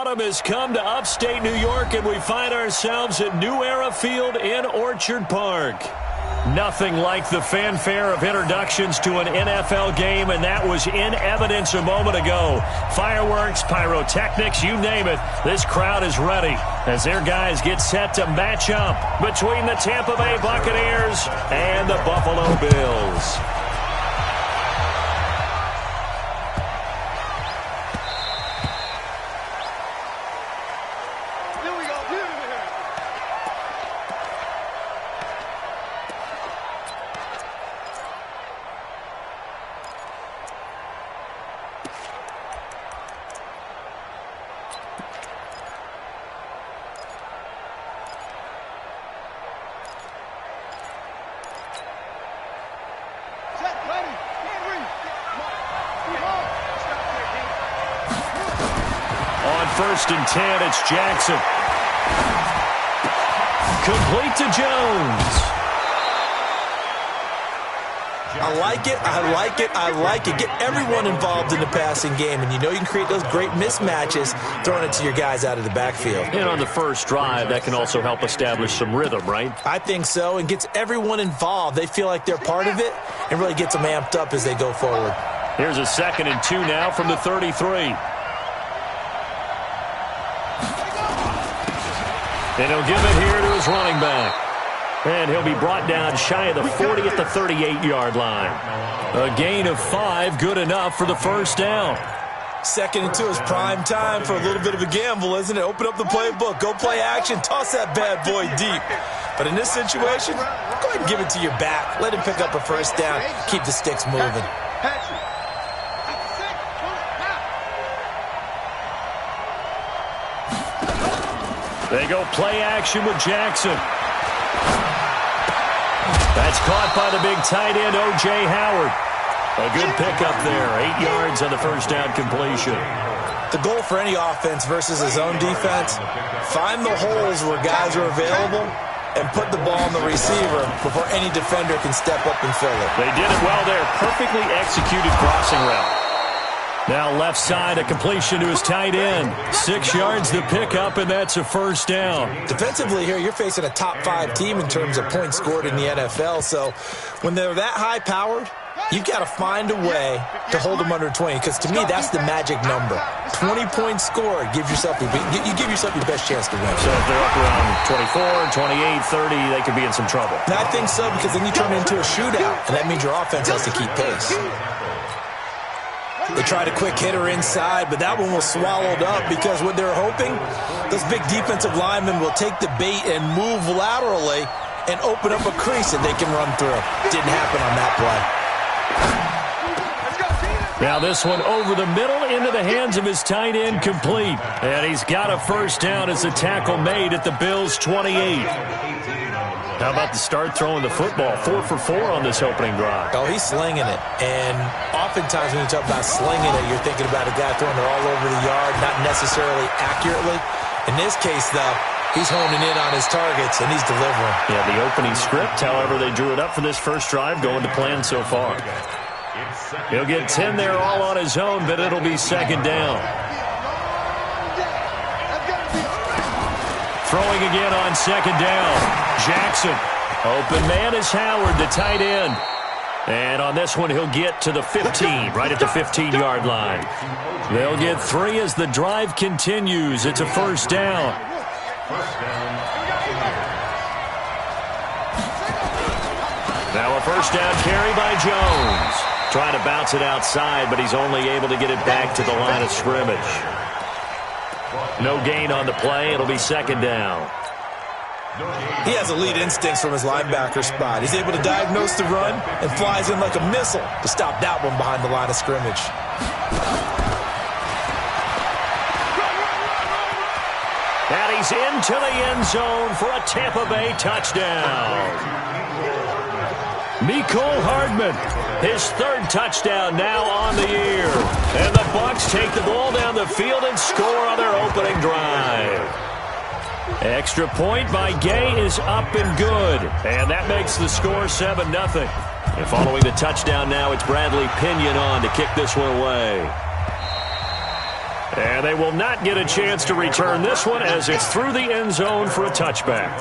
autumn has come to upstate New York, and we find ourselves at New Era Field in Orchard Park. Nothing like the fanfare of introductions to an NFL game, and that was in evidence a moment ago. Fireworks, pyrotechnics, you name it. This crowd is ready as their guys get set to match up between the Tampa Bay Buccaneers and the Buffalo Bills. First and 10, it's Jackson. Complete to Jones. I like it, I like it, I like it. Get everyone involved in the passing game, and you know you can create those great mismatches throwing it to your guys out of the backfield. And on the first drive, that can also help establish some rhythm, right? I think so, and gets everyone involved. They feel like they're part of it and really gets them amped up as they go forward. Here's a 2nd and 2 now from the 33. And he'll give it here to his running back. And he'll be brought down shy of the 40 at the 38-yard line. A gain of 5, good enough for the first down. 2nd and 2 is prime time for a little bit of a gamble, isn't it? Open up the playbook, go play action, toss that bad boy deep. But in this situation, go ahead and give it to your back. Let him pick up a first down, keep the sticks moving. They go play action with Jackson. That's caught by the big tight end, O.J. Howard. A good pickup there. 8 yards on the first down completion. The goal for any offense versus his own defense, find the holes where guys are available and put the ball on the receiver before any defender can step up and fill it. They did it well there. Perfectly executed crossing route. Now left side, a completion to his tight end. 6 yards to pick up, and that's a first down. Defensively here, you're facing a top-5 team in terms of points scored in the NFL. So when they're that high-powered, you've got to find a way to hold them under 20. Because to me, that's the magic number. 20 points scored, you give yourself your best chance to win. So if they're up around 24, 28, 30, they could be in some trouble. And I think so, because then you turn it into a shootout, and that means your offense has to keep pace. They tried a quick hitter inside, but that one was swallowed up because what they're hoping, those big defensive linemen will take the bait and move laterally and open up a crease that they can run through. Didn't happen on that play. Now this one over the middle into the hands of his tight end, complete. And he's got a first down as a tackle made at the Bills' 28. How about the start throwing the football? 4 for 4 on this opening drive. Oh, he's slinging it. And oftentimes when you talk about slinging it, you're thinking about a guy throwing it all over the yard, not necessarily accurately. In this case, though, he's honing in on his targets, and he's delivering. Yeah, the opening script, however they drew it up for this first drive, going to plan so far. He'll get 10 there all on his own, but it'll be 2nd down. Throwing again on 2nd down. Jackson. Open man is Howard, the tight end. And on this one, he'll get to the 15, right at the 15-yard line. They'll get 3 as the drive continues. It's a first down. Now a first down carry by Jones. Trying to bounce it outside, but he's only able to get it back to the line of scrimmage. No gain on the play. It'll be 2nd down. He has elite instincts from his linebacker spot. He's able to diagnose the run and flies in like a missile to stop that one behind the line of scrimmage. And he's into the end zone for a Tampa Bay touchdown. Mecole Hardman, his 3rd touchdown now on the year. And the Bucs take the ball down the field and score on their opening drive. Extra point by Gay is up and good. And that makes the score 7-0. And following the touchdown now, it's Bradley Pinion on to kick this one away. And they will not get a chance to return this one as it's through the end zone for a touchback.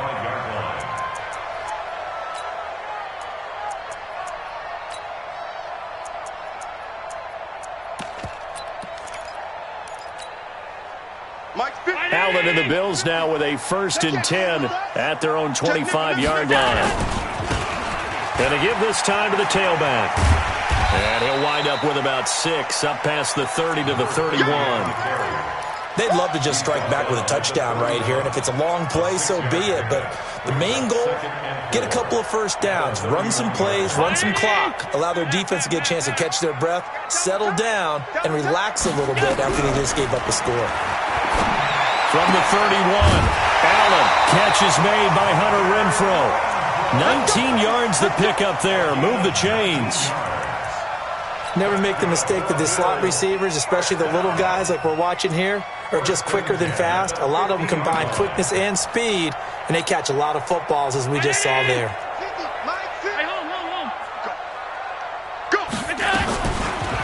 Allen and the Bills now with a 1st and 10 at their own 25-yard line. Going to give this time to the tailback. And he'll wind up with about 6 up past the 30 to the 31. They'd love to just strike back with a touchdown right here, and if it's a long play, so be it. But the main goal, get a couple of first downs, run some plays, run some clock, allow their defense to get a chance to catch their breath, settle down, and relax a little bit after they just gave up a score. From the 31, Allen, catch is made by Hunter Renfrow. 19 yards the pick up there. Move the chains. Never make the mistake that the slot receivers, especially the little guys like we're watching here, are just quicker than fast. A lot of them combine quickness and speed, and they catch a lot of footballs, as we just saw there.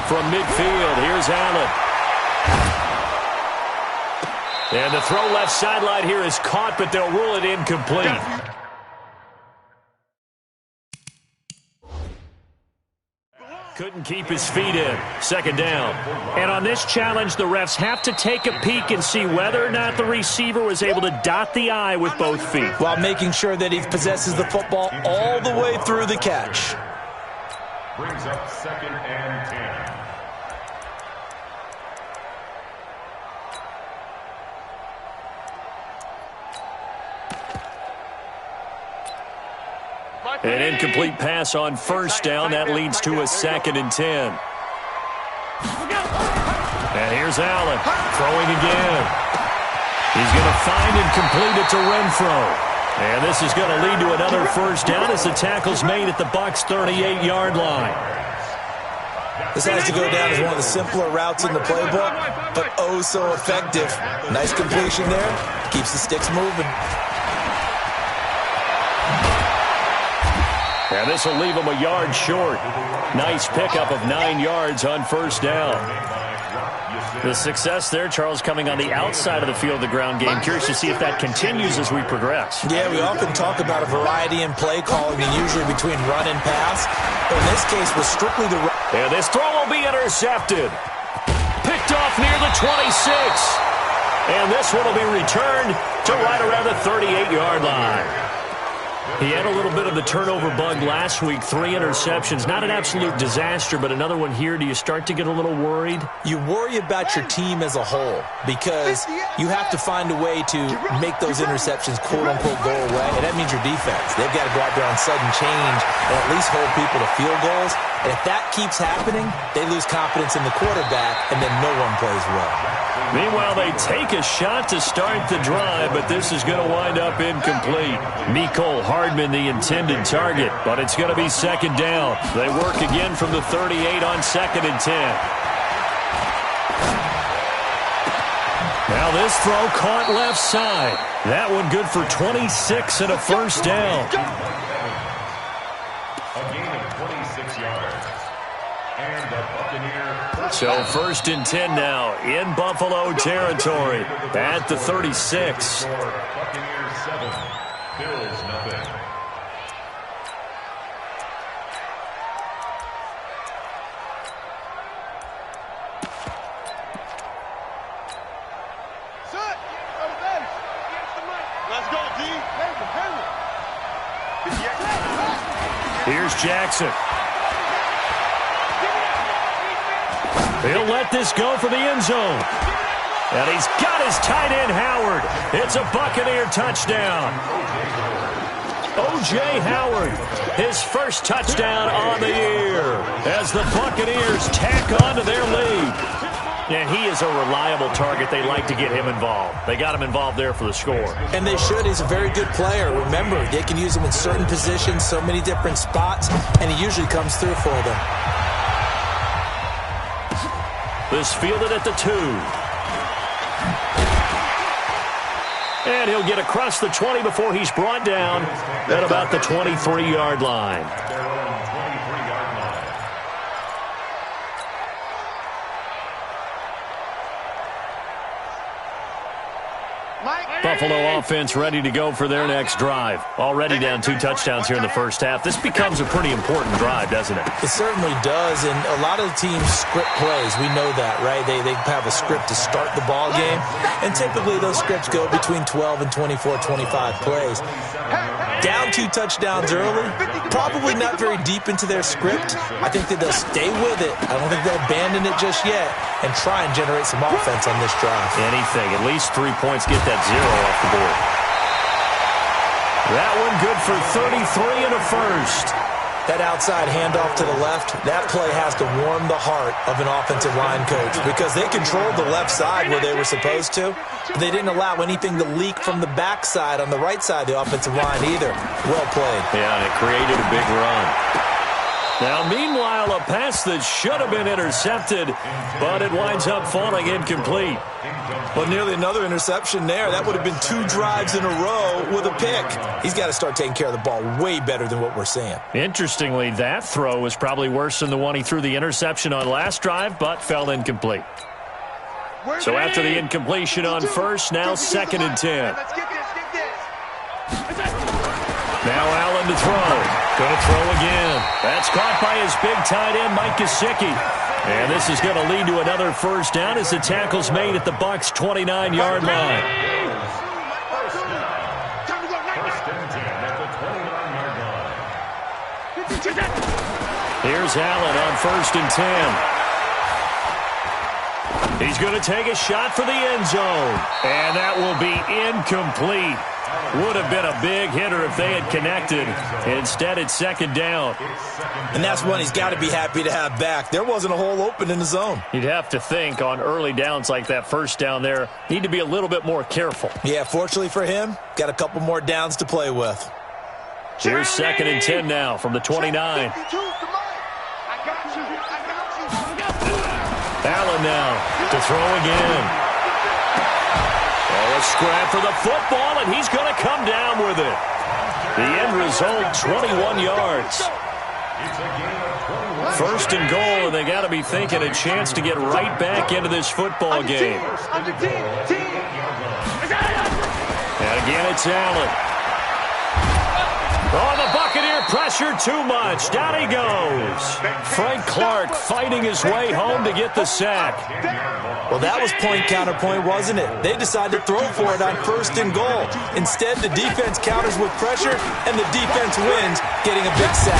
From midfield, here's Allen. And the throw left sideline here is caught, but they'll rule it incomplete. Couldn't keep his feet in. 2nd down. And on this challenge, the refs have to take a peek and see whether or not the receiver was able to dot the I with both feet, while making sure that he possesses the football all the way through the catch. Brings up 2nd and 10. An incomplete pass on 1st down. That leads to a 2nd and 10. And here's Allen throwing again. He's going to find and complete it to Renfrow. And this is going to lead to another 1st down as the tackle's made at the Bucs' 38-yard line. This has to go down as one of the simpler routes in the playbook, but oh so effective. Nice completion there. Keeps the sticks moving. And this will leave him a yard short. Nice pickup of 9 yards on 1st down. The success there, Charles, coming on the outside of the field of the ground game. Curious to see if that continues as we progress. Yeah, we often talk about a variety in play calling, and usually between run and pass. But in this case, was strictly the run. And this throw will be intercepted. Picked off near the 26. And this one will be returned to right around the 38-yard line. He had a little bit of the turnover bug last week, 3 interceptions. Not an absolute disaster, but another one here. Do you start to get a little worried? You worry about your team as a whole because you have to find a way to make those interceptions quote-unquote go away, and that means your defense. They've got to go out there on sudden change and at least hold people to field goals. And if that keeps happening, they lose confidence in the quarterback, and then no one plays well. Meanwhile, they take a shot to start the drive, but this is going to wind up incomplete. Mecole Hardman, the intended target, but it's going to be 2nd down. They work again from the 38 on 2nd and 10. Now this throw caught left side. That one good for 26 and a 1st down. A gain of 26 yards. And the Buccaneer. So 1st and 10 now in Buffalo territory at the 36. Buccaneers 7, Bills nothing. Let's go, D. Here's Jackson. He'll let this go for the end zone. And he's got his tight end, Howard. It's a Buccaneer touchdown. O.J. Howard, his 1st touchdown on the year as the Buccaneers tack on to their lead. And he is a reliable target. They like to get him involved. They got him involved there for the score. And they should. He's a very good player. Remember, they can use him in certain positions, so many different spots, and he usually comes through for them. This fielded at the 2. And he'll get across the 20 before he's brought down at about the 23-yard line. Buffalo offense ready to go for their next drive. Already down 2 touchdowns here in the first half. This becomes a pretty important drive, doesn't it? It certainly does, and a lot of the teams script plays. We know that, right? They have a script to start the ball game, and typically those scripts go between 12 and 24, 25 plays. Down 2 touchdowns early, probably not very deep into their script. I think that they'll stay with it. I don't think they'll abandon it just yet and try and generate some offense on this drive. Anything. At least 3 points, get that 0 off the board. That one good for 33 and a first. That outside handoff to the left, that play has to warm the heart of an offensive line coach because they controlled the left side where they were supposed to, but they didn't allow anything to leak from the backside on the right side of the offensive line either. Well played. Yeah, and it created a big run. Now, meanwhile, a pass that should have been intercepted, but it winds up falling incomplete. Well, nearly another interception there. That would have been 2 drives in a row with a pick. He's got to start taking care of the ball way better than what we're seeing. Interestingly, that throw was probably worse than the one he threw the interception on last drive, but fell incomplete. So after the incompletion on first, now 2nd and 10. Now Allen to throw. Going to throw again. That's caught by his big tight end, Mike Gesicki. And this is going to lead to another first down as the tackle's made at the Bucs' 29-yard line. Here's Allen on 1st and 10. He's going to take a shot for the end zone. And that will be incomplete. Would have been a big hitter if they had connected. Instead, it's 2nd down. And that's one he's got to be happy to have back. There wasn't a hole open in the zone. You'd have to think on early downs like that first down there, need to be a little bit more careful. Yeah, fortunately for him, got a couple more downs to play with. Here's 2nd and 10 now from the 29. Allen now to throw again. Oh, a scrap for the football, and he's going to come down with it. The end result, 21 yards. 1st and goal, and they got to be thinking a chance to get right back into this football game. And again, it's Allen. Oh, the Buccaneer pressure too much. Down he goes. Frank Clark fighting his way home to get the sack. Well, that was point counterpoint, wasn't it? They decided to throw for it on 1st and goal. Instead, the defense counters with pressure, and the defense wins, getting a big sack.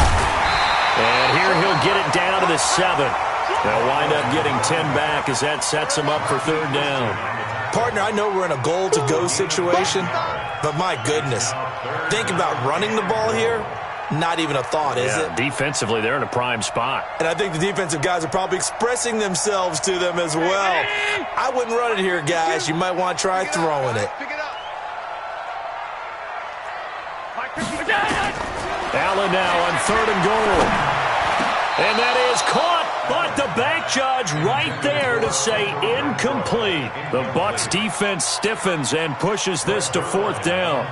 And here he'll get it down to the 7. They'll wind up getting 10 back as that sets them up for 3rd down. Partner, I know we're in a goal-to-go situation, but my goodness, think about running the ball here. Not even a thought, is it? Defensively, they're in a prime spot. And I think the defensive guys are probably expressing themselves to them as well. I wouldn't run it here, guys. You might want to try throwing it. Allen now on 3rd and goal. And that is caught, but the bank judge right there to say incomplete. The Bucs defense stiffens and pushes this to 4th down.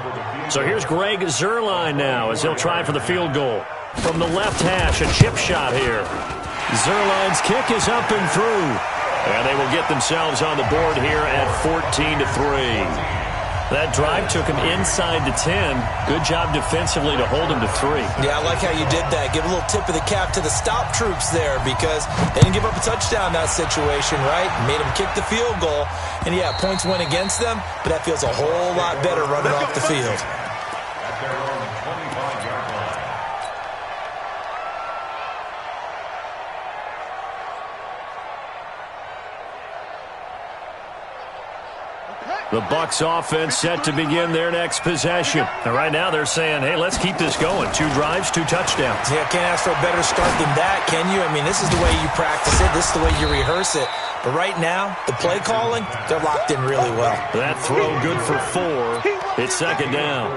So here's Greg Zuerlein now as he'll try for the field goal. From the left hash, a chip shot here. Zuerlein's kick is up and through. And they will get themselves on the board here at 14-3. That drive took him inside the 10. Good job defensively to hold him to 3. Yeah, I like how you did that. Give a little tip of the cap to the stop troops there because they didn't give up a touchdown in that situation, right? Made them kick the field goal. And, yeah, points went against them, but that feels a whole lot better running off the field. The Bucs offense set to begin their next possession. And right now they're saying, hey, let's keep this going. 2 drives, 2 touchdowns. Yeah, can't ask for a better start than that, can you? I mean, this is the way you practice it. This is the way you rehearse it. But right now, the play calling, they're locked in really well. That throw good for 4. It's 2nd down.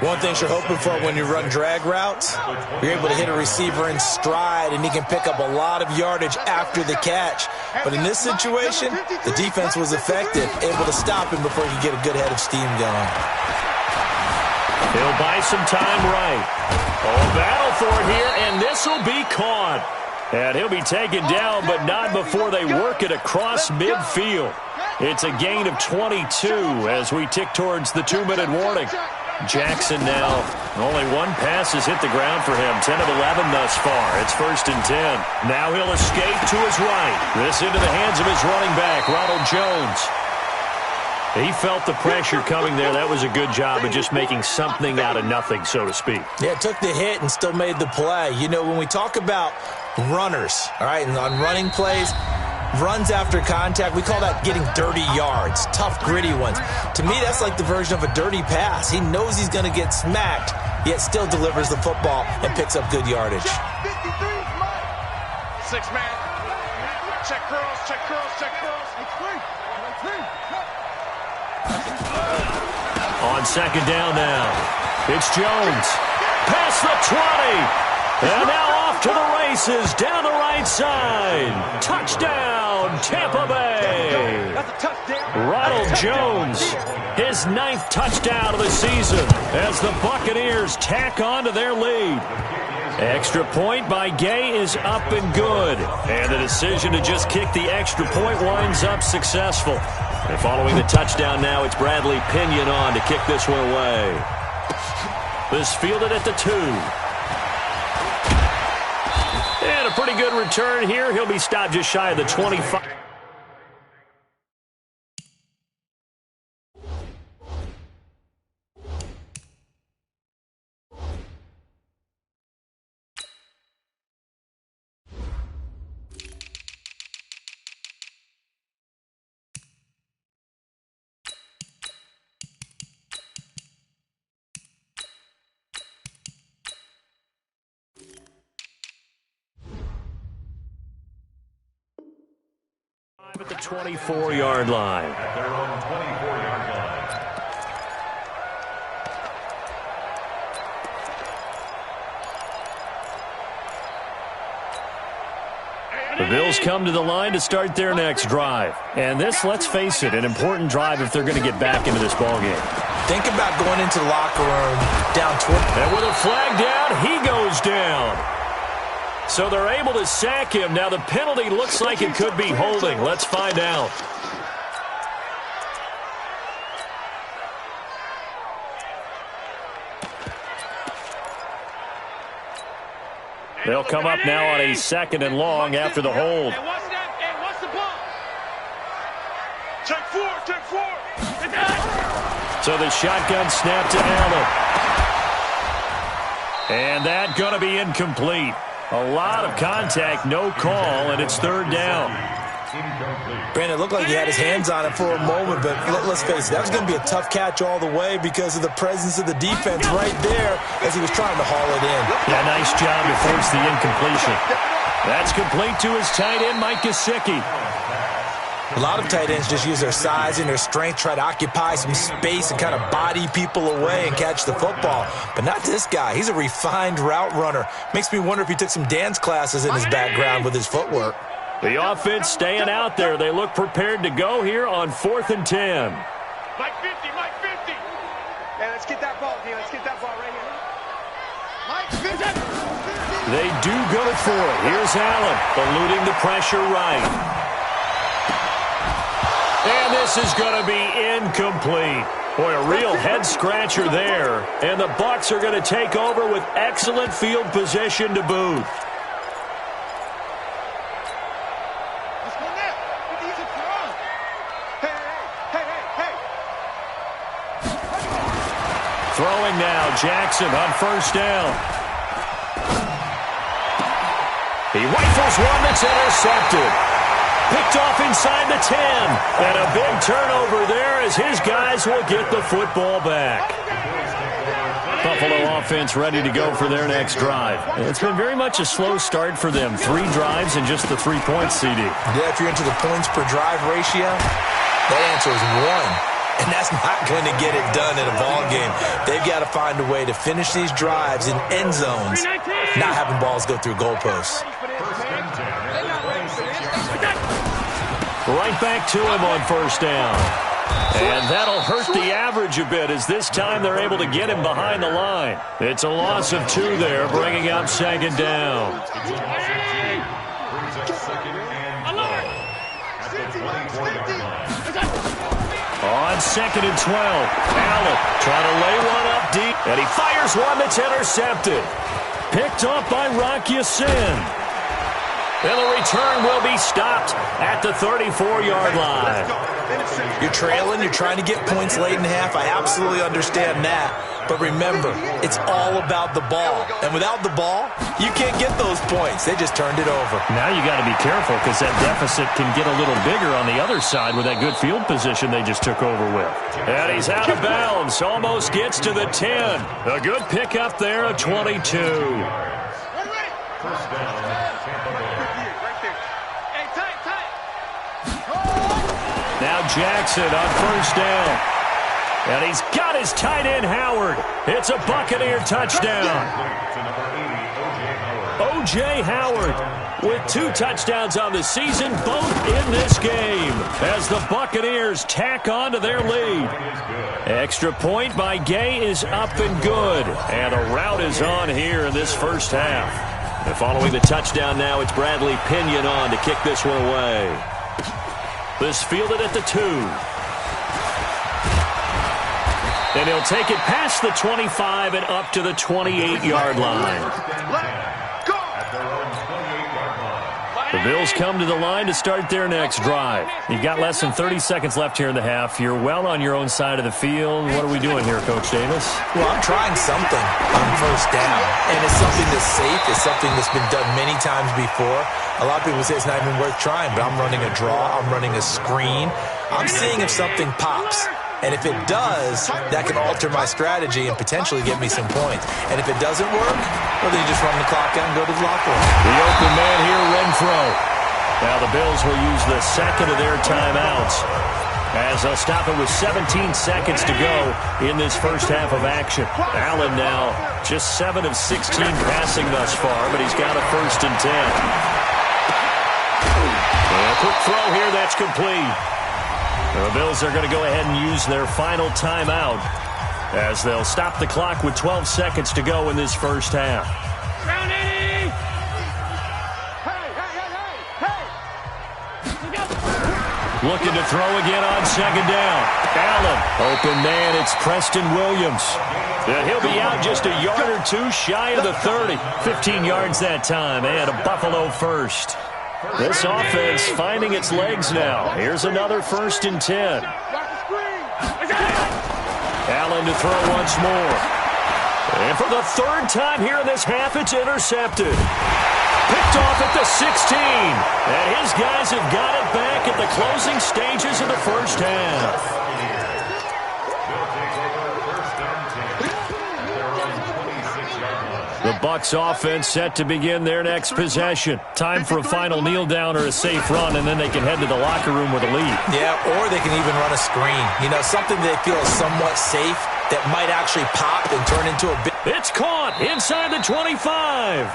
One thing you're hoping for when you run drag routes, you're able to hit a receiver in stride, and he can pick up a lot of yardage after the catch. But in this situation, the defense was effective, able to stop him before he could get a good head of steam going. He'll buy some time right. Oh, battle for it here, and this will be caught. And he'll be taken down, but not before they work it across midfield. It's a gain of 22 as we tick towards the 2-minute warning. Jackson now, only one pass has hit the ground for him. 10 of 11 thus far. It's 1st and 10. Now he'll escape to his right. This into the hands of his running back, Ronald Jones. He felt the pressure coming there. That was a good job of just making something out of nothing, so to speak. Yeah, took the hit and still made the play. You know, when we talk about runners, all right, and on running plays, runs after contact, we call that getting dirty yards, tough, gritty ones. To me, that's like the version of a dirty pass. He knows he's going to get smacked, yet still delivers the football and picks up good yardage. 6 man. Check curls, check curls, check curls. On 2nd down now, it's Jones. Past the 20. And now off to the races, down the right side. Touchdown, Tampa Bay. Ronald Jones, his 9th touchdown of the season as the Buccaneers tack on to their lead. Extra point by Gay is up and good. And the decision to just kick the extra point winds up successful. And following the touchdown now, it's Bradley Pinion on to kick this one away. This fielded at the 2. And a pretty good return here. He'll be stopped just shy of the 25. At the 24-yard line. At their own 24-yard line. The Bills come to the line to start their next drive. And this, let's face it, an important drive if they're going to get back into this ballgame. Think about going into the locker room down 20. And with a flag down, he goes down. So they're able to sack him. Now the penalty looks like it could be holding. Let's find out. They'll come up now on a 2nd and long after the hold. Check 4, check 4. So the shotgun snap to Allen. And that going to be incomplete. A lot of contact, no call, and it's 3rd down. Brandon, it looked like he had his hands on it for a moment, but let's face it, that was going to be a tough catch all the way because of the presence of the defense right there as he was trying to haul it in. Yeah, nice job to force the incompletion. That's complete to his tight end, Mike Gesicki. A lot of tight ends just use their size and their strength, try to occupy some space and kind of body people away and catch the football. But not this guy. He's a refined route runner. Makes me wonder if he took some dance classes in his background with his footwork. The offense staying out there. They look prepared to go here on 4th and 10. Mike 50, Mike 50. Hey, let's get that ball, D. Let's get that ball right here. Mike 50. They do go for it. Here's Allen, eluding the pressure right. And this is going to be incomplete. Boy, a real head-scratcher there. And the Bucs are going to take over with excellent field position to boot. Let's go now. Hey. Throwing now, Jackson on 1st down. He rifles one that's intercepted. Picked off inside the 10. And a big turnover there as his guys will get the football back. Buffalo offense ready to go for their next drive. It's been very much a slow start for them. 3 drives and just the 3 points, CD. Yeah, if you're into the points per drive ratio, that answer is 1. And that's not going to get it done in a ball game. They've got to find a way to finish these drives in end zones, not having balls go through goalposts. Right back to him on 1st down. And that'll hurt the average a bit as this time they're able to get him behind the line. It's a loss of 2 there, bringing up 2nd down. On 2nd and 12, Allen trying to lay one up deep, and he fires one that's intercepted. Picked off by Rock Ya-Sin. And the return will be stopped at the 34-yard line. You're trailing. You're trying to get points late in half. I absolutely understand that. But remember, it's all about the ball. And without the ball, you can't get those points. They just turned it over. Now you got to be careful because that deficit can get a little bigger on the other side with that good field position they just took over with. And he's out of bounds. Almost gets to the 10. A good pickup there of 22. First down, Tampa Bay. Now Jackson on first down. And he's got his tight end, Howard. It's a Buccaneer touchdown. O.J. Howard with 2 touchdowns on the season, both in this game, as the Buccaneers tack on to their lead. Extra point by Gay is up and good. And a rout is on here in this first half. And following the touchdown now, it's Bradley Pinion on to kick this one away. This fielded at the 2. And he'll take it past the 25 and up to the 28-yard line. The Bills come to the line to start their next drive. You've got less than 30 seconds left here in the half. You're well on your own side of the field. What are we doing here, Coach Davis? Well, I'm trying something on first down. And it's something that's safe. It's something that's been done many times before. A lot of people say it's not even worth trying, but I'm running a draw. I'm running a screen. I'm seeing if something pops. And if it does, that can alter my strategy and potentially get me some points. And if it doesn't work, well, then you just run the clock out and go to the locker room. The open man here, Renfro. Now the Bills will use the second of their timeouts as they'll stop it with 17 seconds to go in this first half of action. Allen now just 7 of 16 passing thus far, but he's got a 1st and 10. And a quick throw here, that's complete. The Bills are going to go ahead and use their final timeout as they'll stop the clock with 12 seconds to go in this first half. Looking to throw again on 2nd down. Allen, open man, it's Preston Williams. And he'll be out just a yard or 2 shy of the 30. 15 yards that time, and a Buffalo first. This offense finding its legs now. Here's another 1st and 10. Allen to throw once more. And for the 3rd time here in this half, it's intercepted. Picked off at the 16. And his guys have got it back at the closing stages of the first half. The Bucs offense set to begin their next possession. Time for a final kneel down or a safe run, and then they can head to the locker room with a lead. Yeah, or they can even run a screen. You know, something they feel is somewhat safe that might actually pop and turn into a big... It's caught inside the 25.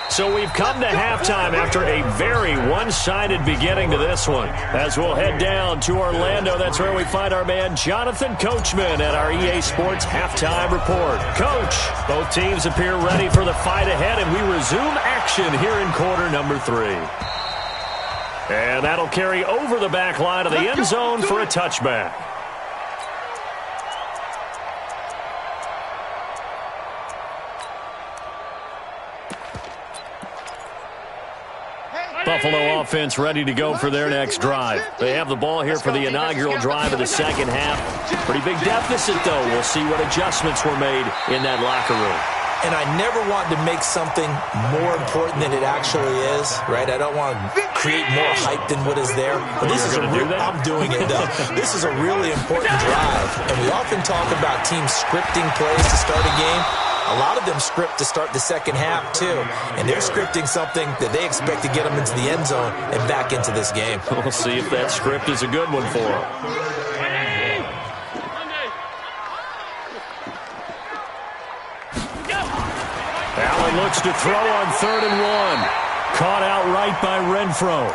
So we've come to halftime after a very one-sided beginning to this one. As we'll head down to Orlando, that's where we find our man Jonathan Coachman at our EA Sports Halftime Report. Coach, both teams appear ready for the fight ahead, and we resume action here in quarter number 3. And that'll carry over the back line of the end zone for a touchback. Buffalo offense ready to go for their next drive. They have the ball here for the inaugural drive of the second half. Pretty big deficit, though. We'll see what adjustments were made in that locker room. And I never want to make something more important than it actually is, right? I don't want to create more hype than what is there. But this is I'm doing it, though. This is a really important drive. And we often talk about teams scripting plays to start a game. A lot of them script to start the second half, too. And they're scripting something that they expect to get them into the end zone and back into this game. We'll see if that script is a good one for them. Allen looks to throw on 3rd and 1. Caught outright by Renfro.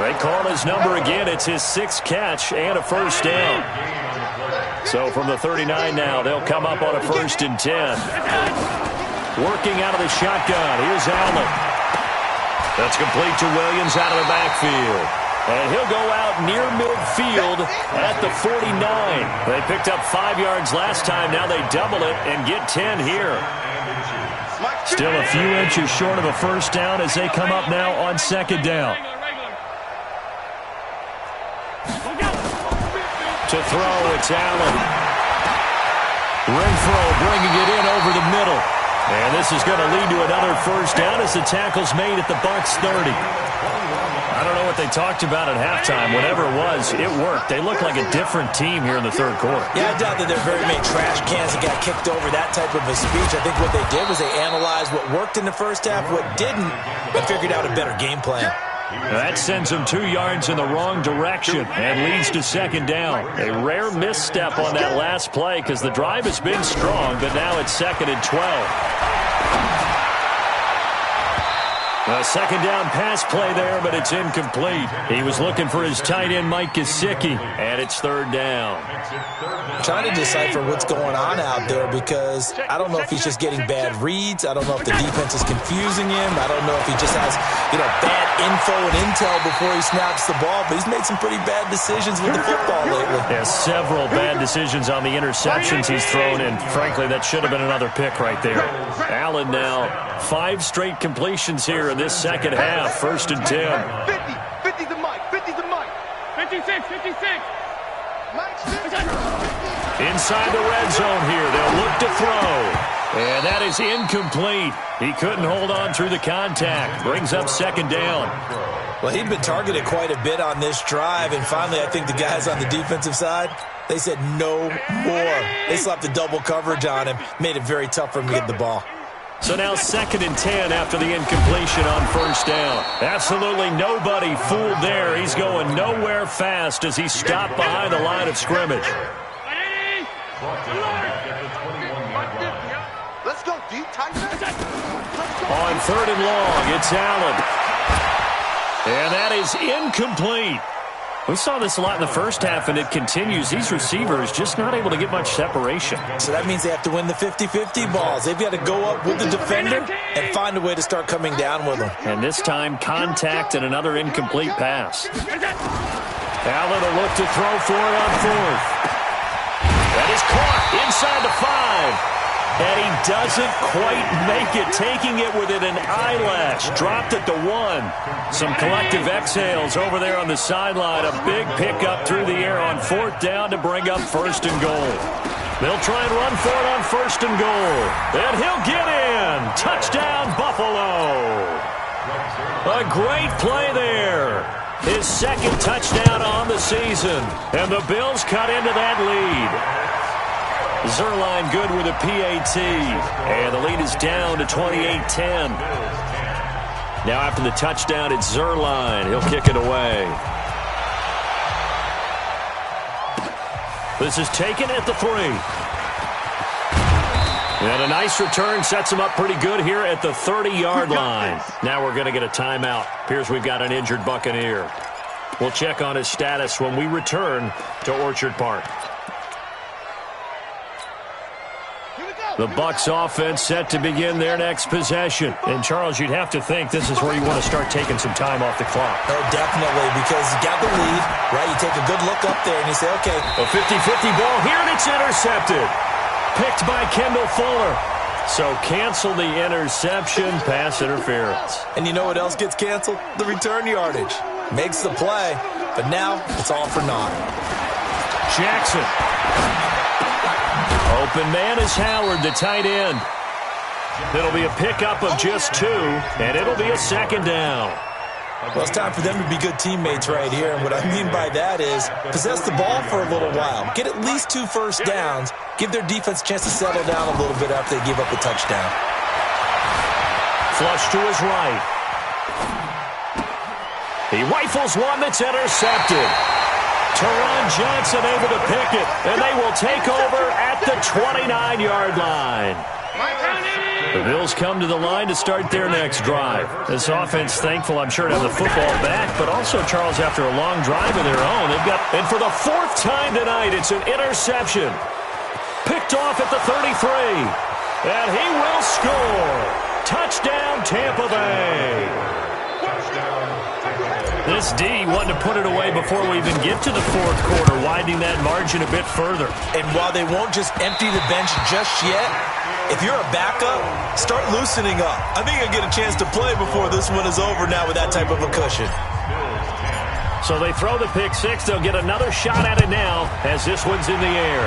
They call his number again. It's his 6th catch and a first down. So from the 39 now, they'll come up on a 1st and 10. Working out of the shotgun. Here's Allen. That's complete to Williams out of the backfield. And he'll go out near midfield at the 49. They picked up 5 yards last time. Now they double it and get 10 here. Still a few inches short of a first down as they come up now on second down. To throw, it's Allen. Renfro bringing it in over the middle. And this is going to lead to another first down as the tackle's made at the Bucs 30. I don't know what they talked about at halftime. Whatever it was, it worked. They look like a different team here in the third quarter. Yeah, I doubt that there are very many trash cans that got kicked over, that type of a speech. I think what they did was they analyzed what worked in the first half, what didn't, and figured out a better game plan. That sends them 2 yards in the wrong direction and leads to second down. A rare misstep on that last play because the drive has been strong, but now it's 2nd and 12. A second down pass play there, but it's incomplete. He was looking for his tight end, Mike Gesicki, and it's 3rd down. I'm trying to decipher what's going on out there because I don't know if he's just getting bad reads. I don't know if the defense is confusing him. I don't know if he just has, bad info and intel before he snaps the ball, but he's made some pretty bad decisions with the football lately. Yeah, several bad decisions on the interceptions he's thrown, and frankly, that should have been another pick right there. Allen now 5 straight completions here in this second half. 1st and 10. 50 to Mike. 50 to Mike. 56. Inside the red zone here. They'll look to throw. And that is incomplete. He couldn't hold on through the contact. Brings up second down. Well, he'd been targeted quite a bit on this drive, and finally I think the guys on the defensive side, they said no more. They slapped the double coverage on him, made it very tough for him to get the ball. So now 2nd and 10 after the incompletion on first down. Absolutely nobody fooled there. He's going nowhere fast as he's stopped behind the line of scrimmage. Let's go, D. On 3rd and long, it's Allen. And that is incomplete. We saw this a lot in the first half, and it continues. These receivers just not able to get much separation. So that means they have to win the 50-50 balls. They've got to go up with the defender and find a way to start coming down with them. And this time, contact and another incomplete pass. Allen will look to throw for it on 4th. That is caught inside the 5. And he doesn't quite make it, taking it within an eyelash. Dropped at the 1. Some collective exhales over there on the sideline. A big pickup through the air on 4th down to bring up 1st and goal. They'll try and run for it on 1st and goal. And he'll get in. Touchdown, Buffalo. A great play there. His 2nd touchdown on the season. And the Bills cut into that lead. Zuerlein good with a PAT. And the lead is down to 28-10. Now after the touchdown, it's Zuerlein. He'll kick it away. This is taken at the 3. And a nice return sets him up pretty good here at the 30-yard line. Now we're going to get a timeout. Appears we've got an injured Buccaneer. We'll check on his status when we return to Orchard Park. The Bucs offense set to begin their next possession. And, Charles, you'd have to think this is where you want to start taking some time off the clock. Oh, definitely, because you got the lead, right? You take a good look up there and you say, okay. A 50-50 ball here, and it's intercepted. Picked by Kendall Fuller. So cancel the interception, pass interference. And you know what else gets canceled? The return yardage. Makes the play, but now it's all for naught. Jackson. Open man is Howard, the tight end. It'll be a pickup of just 2, and it'll be a second down. Well, it's time for them to be good teammates right here, and what I mean by that is possess the ball for a little while. Get at least 2 first downs. Give their defense a chance to settle down a little bit after they give up a touchdown. Flush to his right. He rifles one that's intercepted. Teron Johnson able to pick it, and they will take over at the 29-yard line. The Bills come to the line to start their next drive. This offense thankful, I'm sure, to have the football back, but also, Charles, after a long drive of their own, they've got, and for the 4th time tonight, it's an interception. Picked off at the 33, and he will score. Touchdown, Tampa Bay. This D wanting to put it away before we even get to the fourth quarter, widening that margin a bit further. And while they won't just empty the bench just yet, if you're a backup, start loosening up. I think you'll get a chance to play before this one is over now with that type of a cushion. So they throw the pick six. They'll get another shot at it now as this one's in the air.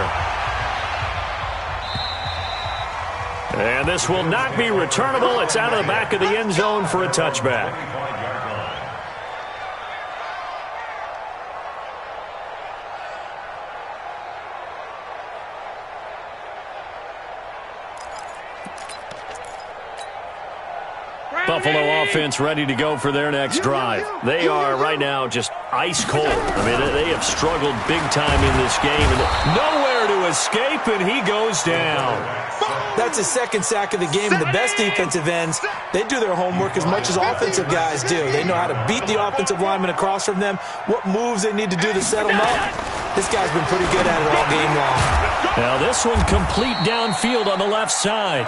And this will not be returnable. It's out of the back of the end zone for a touchback. Buffalo offense ready to go for their next drive. They are right now just ice cold. I mean, they have struggled big time in this game. And nowhere to escape, and he goes down. That's his second sack of the game. And the best defensive ends, they do their homework as much as offensive guys do. They know how to beat the offensive lineman across from them, what moves they need to do to set them up. This guy's been pretty good at it all game long. Now this one complete downfield on the left side.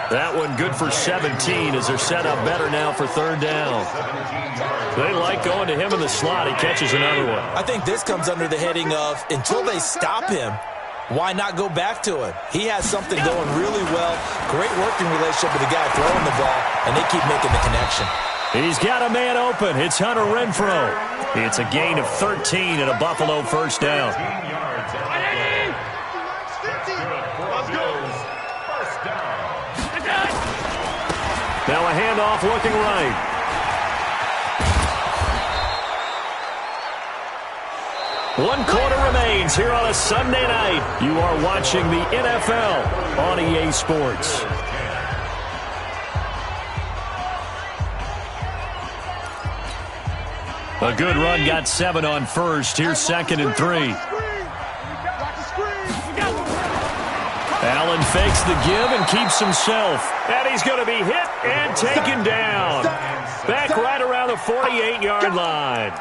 That one good for 17 as they're set up better now for third down. They like going to him in the slot. He catches another one. I think this comes under the heading of until they stop him, why not go back to him? He has something going really well. Great working relationship with the guy throwing the ball, and they keep making the connection. He's got a man open. It's Hunter Renfrow. It's a gain of 13 and a Buffalo first down. Now a handoff looking right. One quarter remains here on a Sunday night. You are watching the NFL on EA Sports. A good run, got 7 on first. Here's 2nd and 3. Allen fakes the give and keeps himself. And he's going to be hit and taken down. Back right around the 48-yard line.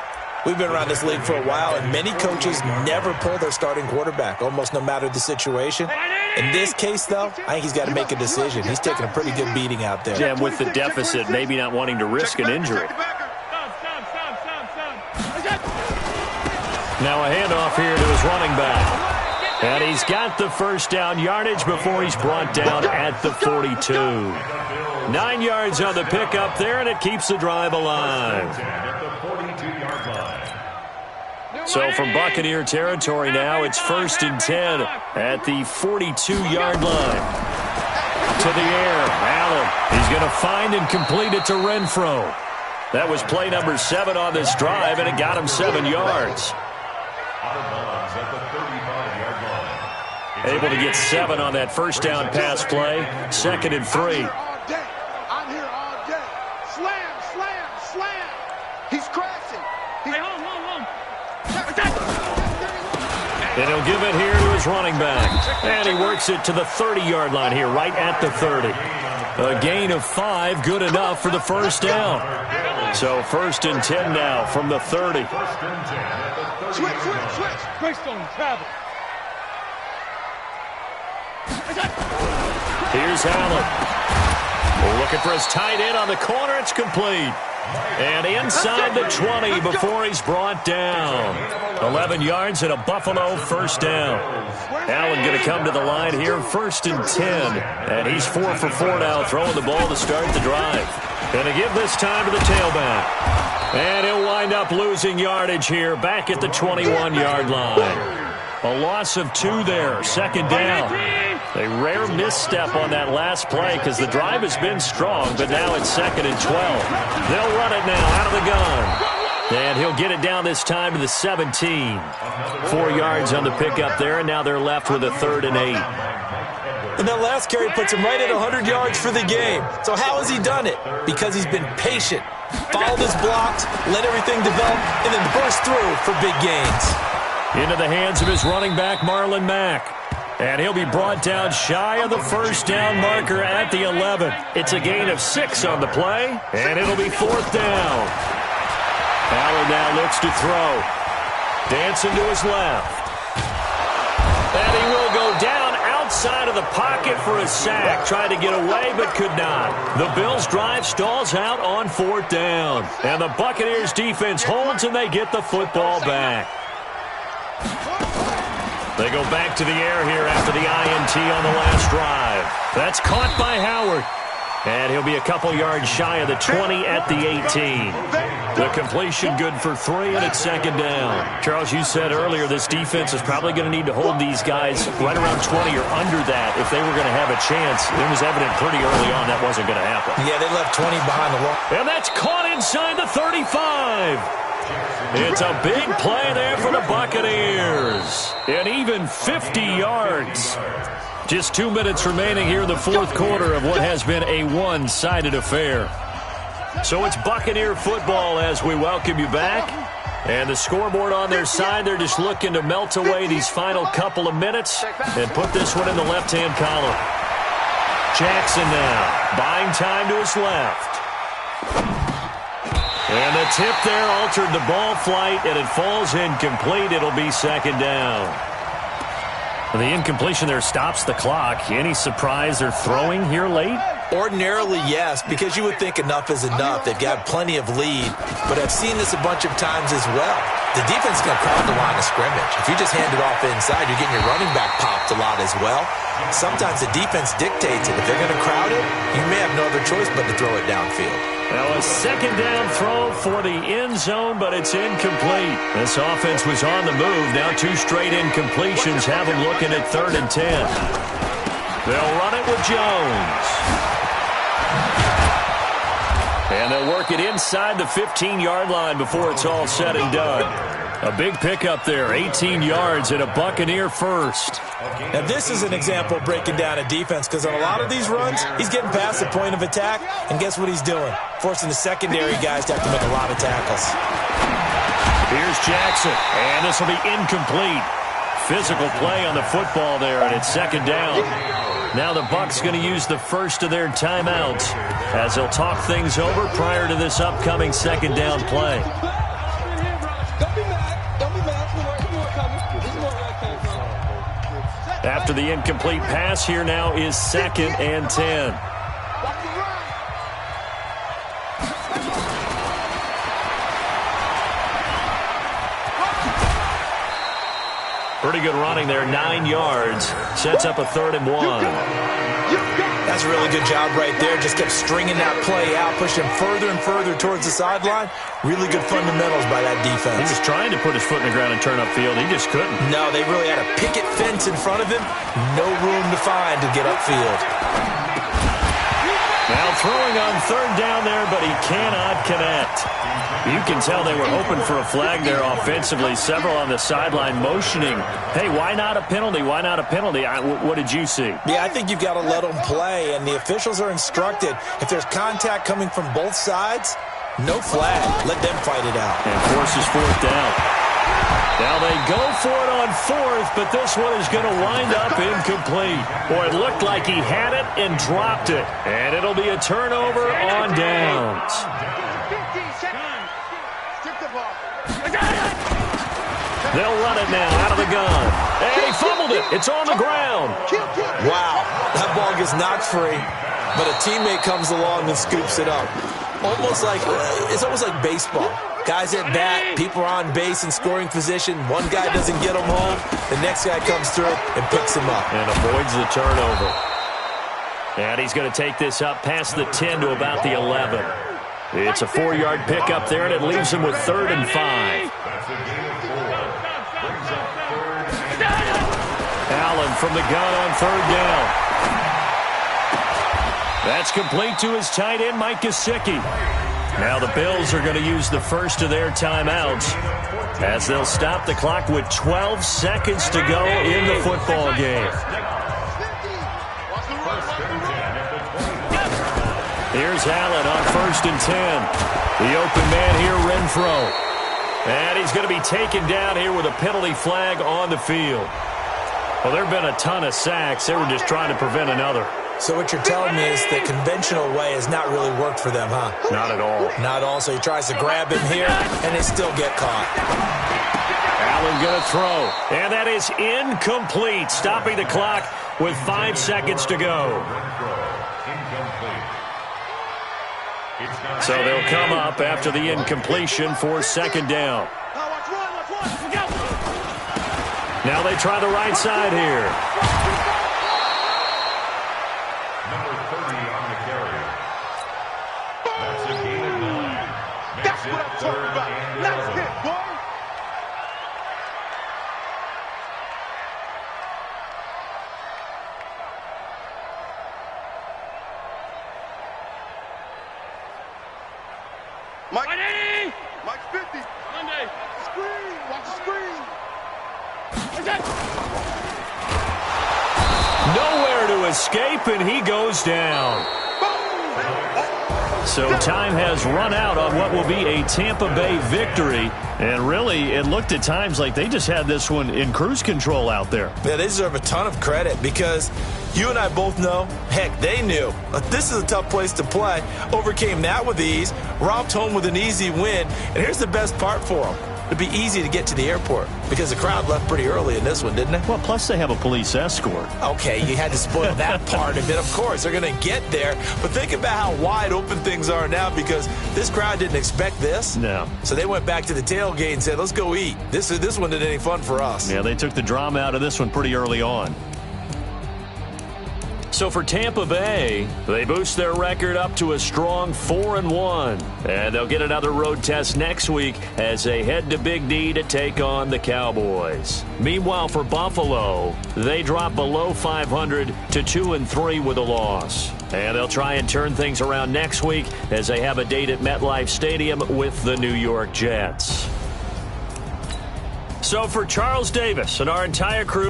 We've been around this league for a while, and many coaches never pull their starting quarterback, almost no matter the situation. In this case, though, I think he's got to make a decision. He's taking a pretty good beating out there. Yeah, and with the deficit, maybe not wanting to risk an injury. Now a handoff here to his running back. And he's got the first down yardage before he's brought down at the 42. 9 yards on the pickup there, and it keeps the drive alive. So from Buccaneer territory now, it's 1st and 10 at the 42-yard line. To the air, Allen. He's going to find and complete it to Renfrow. That was play number 7 on this drive, and it got him 7 yards. Able to get 7 on that first down pass play. 2nd and 3. I'm here all day. Slam, slam, slam. He's crashing. Hey, hold. And he'll give it here to his running back. And he works it to the 30-yard line here, right at the 30. A gain of 5, good enough for the first down. So 1st and 10 now from the 30. Switch. Greystone travel. Here's Allen. Looking for his tight end on the corner. It's complete. And inside the 20 before he's brought down. 11 yards and a Buffalo first down. Allen going to come to the line here, 1st and 10. And he's 4 for 4 now, throwing the ball to start the drive. Going to give this time to the tailback. And he'll wind up losing yardage here back at the 21-yard line. A loss of 2 there, 2nd down. A rare misstep on that last play because the drive has been strong, but now it's 2nd and 12. They'll run it now out of the gun. And he'll get it down this time to the 17. 4 yards on the pickup there, and now they're left with a 3rd and 8. And that last carry puts him right at 100 yards for the game. So how has he done it? Because he's been patient, followed his blocks, let everything develop, and then burst through for big gains. Into the hands of his running back, Marlon Mack. And he'll be brought down shy of the first down marker at the 11. It's a gain of 6 on the play, and it'll be 4th down. Allen now looks to throw. Dancing to his left. And he will go down outside inside of the pocket for a sack. Tried to get away, but could not. The Bills' drive stalls out on 4th down. And the Buccaneers' defense holds, and they get the football back. They go back to the air here after the INT on the last drive. That's caught by Howard. And he'll be a couple yards shy of the 20 at the 18. The completion good for 3, and it's 2nd down. Charles, you said earlier this defense is probably going to need to hold these guys right around 20 or under that if they were going to have a chance. It was evident pretty early on that wasn't going to happen. Yeah, they left 20 behind the line. And that's caught inside the 35. It's a big play there for the Buccaneers. And even 50 yards. Just 2 minutes remaining here in the 4th quarter of what has been a one-sided affair. So it's Buccaneer football as we welcome you back. And the scoreboard on their side, they're just looking to melt away these final couple of minutes and put this one in the left-hand column. Jackson now, buying time to his left. And the tip there altered the ball flight, and it falls incomplete. It'll be 2nd down. The incompletion there stops the clock. Any surprise they're throwing here late? Ordinarily, yes, because you would think enough is enough. They've got plenty of lead, but I've seen this a bunch of times as well. The defense is going to crowd the line of scrimmage. If you just hand it off inside, you're getting your running back popped a lot as well. Sometimes the defense dictates it. If they're going to crowd it, you may have no other choice but to throw it downfield. Now a 2nd down throw for the end zone, but it's incomplete. This offense was on the move. Now 2 straight incompletions have them looking at 3rd and 10. They'll run it with Jones. And they'll work it inside the 15-yard line before it's all said and done. A big pickup there, 18 yards and a Buccaneer first. Now, this is an example of breaking down a defense because on a lot of these runs, he's getting past the point of attack, and guess what he's doing? Forcing the secondary guys to have to make a lot of tackles. Here's Jackson, and this will be incomplete. Physical play on the football there, and it's 2nd down. Now the Bucs going to use the first of their timeouts as they'll talk things over prior to this upcoming 2nd down play. After the incomplete pass, here now is 2nd and 10. Pretty good running there, 9 yards. Sets up a 3rd and 1. That's a really good job right there. Just kept stringing that play out, pushing further and further towards the sideline. Really good fundamentals by that defense. He was trying to put his foot in the ground and turn upfield. He just couldn't. No, they really had a picket fence in front of him. No room to find to get upfield. Now throwing on 3rd down there, but he cannot connect. You can tell they were hoping for a flag there offensively. Several on the sideline motioning. Hey, why not a penalty? Why not a penalty? What did you see? Yeah, I think you've got to let them play, and the officials are instructed. If there's contact coming from both sides, no flag. Let them fight it out. And forces 4th down. Now they go for it on 4th, but this one is going to wind up incomplete. Boy, it looked like he had it and dropped it. And it'll be a turnover on downs. They'll run it now out of the gun. And he fumbled it. It's on the ground. Wow, that ball gets knocked free, but a teammate comes along and scoops it up. It's almost like baseball. Guys at bat, people are on base in scoring position. One guy doesn't get him home. The next guy comes through and picks him up. And avoids the turnover. And he's going to take this up past the 10 to about the 11. It's a 4-yard pickup there, and it leaves him with 3rd and 5. Allen from the gun on 3rd down. That's complete to his tight end, Mike Gesicki. Now the Bills are going to use the first of their timeouts as they'll stop the clock with 12 seconds to go in the football game. Here's Allen on 1st and 10. The open man here, Renfro. And he's going to be taken down here with a penalty flag on the field. Well, there have been a ton of sacks. They were just trying to prevent another. So what you're telling me is the conventional way has not really worked for them, huh? Not at all. Not at all. So he tries to grab him here, and they still get caught. Allen going to throw. And that is incomplete. Stopping the clock with 5 seconds to go. So they'll come up after the incompletion for second down. Now they try the right side here. Number 30 on the carry. That's a gain of 9. That's what I'm talking about. Let's hit, boy. Mike, Mike's 50. Monday. Screen. Watch the screen. Nowhere to escape, and he goes down. So time has run out on what will be a Tampa Bay victory. And really, it looked at times like they just had this one in cruise control out there. Yeah, they deserve a ton of credit because you and I both know, heck, they knew. This is a tough place to play. Overcame that with ease, romped home with an easy win. And here's the best part for them. It'd be easy to get to the airport because the crowd left pretty early in this one, didn't they? Well, plus they have a police escort. Okay, you had to spoil that part of it. Of course, they're going to get there. But think about how wide open things are now because this crowd didn't expect this. No. So they went back to the tailgate and said, let's go eat. This one didn't any fun for us. Yeah, they took the drama out of this one pretty early on. So for Tampa Bay, they boost their record up to a strong 4-1. And they'll get another road test next week as they head to Big D to take on the Cowboys. Meanwhile, for Buffalo, they drop below 500 to 2-3 with a loss. And they'll try and turn things around next week as they have a date at MetLife Stadium with the New York Jets. So for Charles Davis and our entire crew,